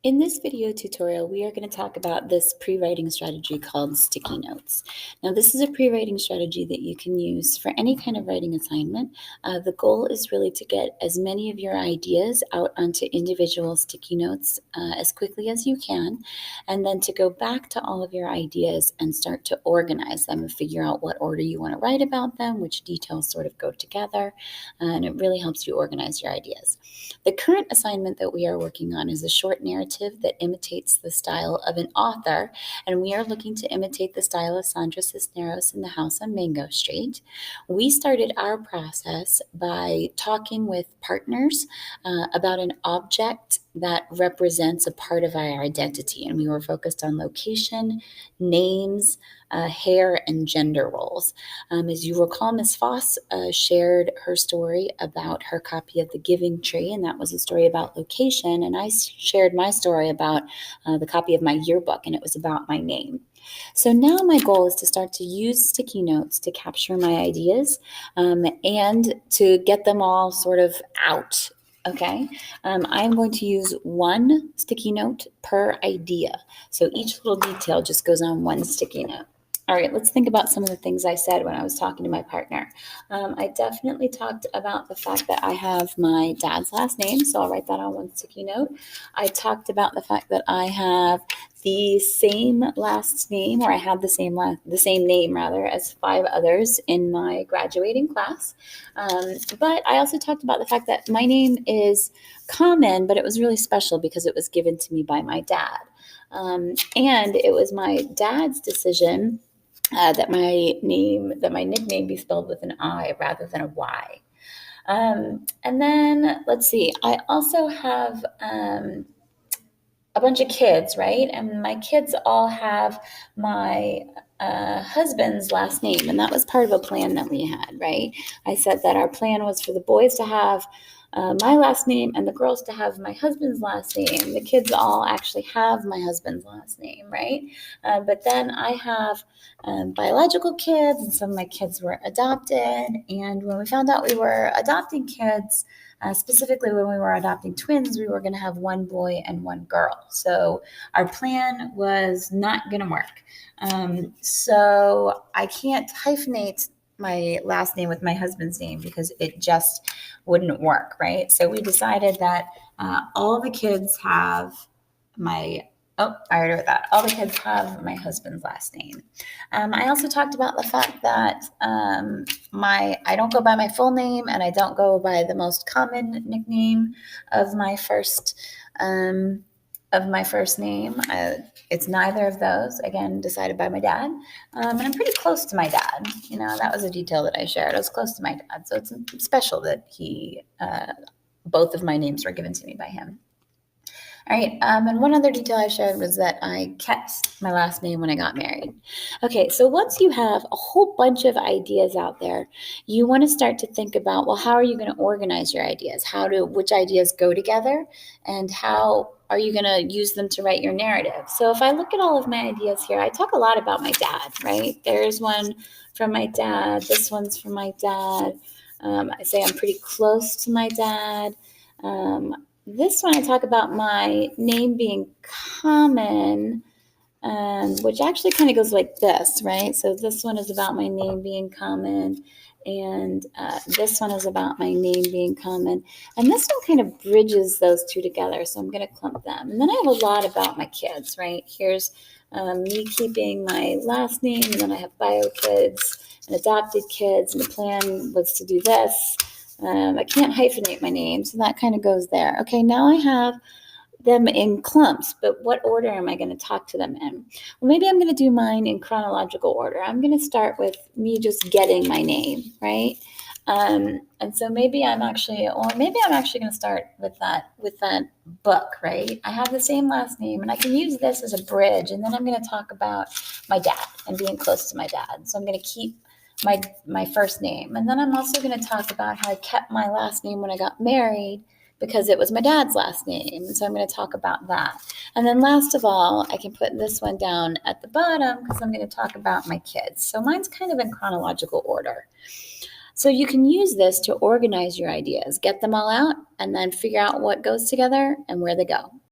In this video tutorial, we are going to talk about this pre-writing strategy called sticky notes. Now, this is a pre-writing strategy that you can use for any kind of writing assignment. The goal is really to get as many of your ideas out onto individual sticky notes as quickly as you can, and then to go back to all of your ideas and start to organize them and figure out what order you want to write about them, which details sort of go together, and it really helps you organize your ideas. The current assignment that we are working on is a short narrative that imitates the style of an author, and we are looking to imitate the style of Sandra Cisneros in The House on Mango Street. We started our process by talking with partners about an object that represents a part of our identity, and we were focused on location, names, hair, and gender roles. As you recall, Ms. Foss shared her story about her copy of The Giving Tree, and that was a story about location, and I shared my story about the copy of my yearbook, and it was about my name. So now my goal is to start to use sticky notes to capture my ideas and to get them all sort of out. Okay, I'm going to use one sticky note per idea. So each little detail just goes on one sticky note. All right, let's think about some of the things I said when I was talking to my partner. I definitely talked about the fact that I have my dad's last name, so I'll write that on one sticky note. I talked about the fact that I have the same last name, or I had the same name rather, as 5 others in my graduating class. But I also talked about the fact that my name is common, but it was really special because it was given to me by my dad. And it was my dad's decision that my nickname be spelled with an I rather than a Y. And then let's see, I also have a bunch of kids, right? And my kids all have my husband's last name, and that was part of a plan that we had, right? I said that our plan was for the boys to have my last name and the girls to have my husband's last name. The kids all actually have my husband's last name, right? But then I have biological kids, and some of my kids were adopted. And when we found out we were adopting kids, specifically when we were adopting twins, we were going to have one boy and one girl. So our plan was not going to work. So I can't hyphenate my last name with my husband's name because it just wouldn't work, right? So we decided that all the kids have my I already wrote that. All the kids have my husband's last name. I also talked about the fact that I don't go by my full name, and I don't go by the most common nickname of my first name. It's neither of those. Again, decided by my dad, and I'm pretty close to my dad. You know, that was a detail that I shared. I was close to my dad, so it's special that both of my names were given to me by him. All right, and one other detail I shared was that I kept my last name when I got married. Okay, so once you have a whole bunch of ideas out there, you want to start to think about, well, how are you going to organize your ideas? Which ideas go together, and how are you going to use them to write your narrative? So if I look at all of my ideas here, I talk a lot about my dad, right? There's one from my dad. This one's from my dad. I say I'm pretty close to my dad. This one I talk about my name being common, which actually kind of goes like this, right? So this one is about my name being common, and this one is about my name being common. And this one kind of bridges those two together, so I'm going to clump them. And then I have a lot about my kids, right? Here's me keeping my last name, and then I have bio kids and adopted kids, and the plan was to do this. I can't hyphenate my name, so that kind of goes there. Okay, now I have them in clumps, but what order am I going to talk to them in? Well, maybe I'm going to do mine in chronological order. I'm going to start with me just getting my name, right? And so maybe I'm actually going to start with that book, right? I have the same last name, and I can use this as a bridge, and then I'm going to talk about my dad and being close to my dad. So I'm going to keep my first name. And then I'm also going to talk about how I kept my last name when I got married because it was my dad's last name. So I'm going to talk about that. And then last of all, I can put this one down at the bottom because I'm going to talk about my kids. So mine's kind of in chronological order. So you can use this to organize your ideas, get them all out, and then figure out what goes together and where they go.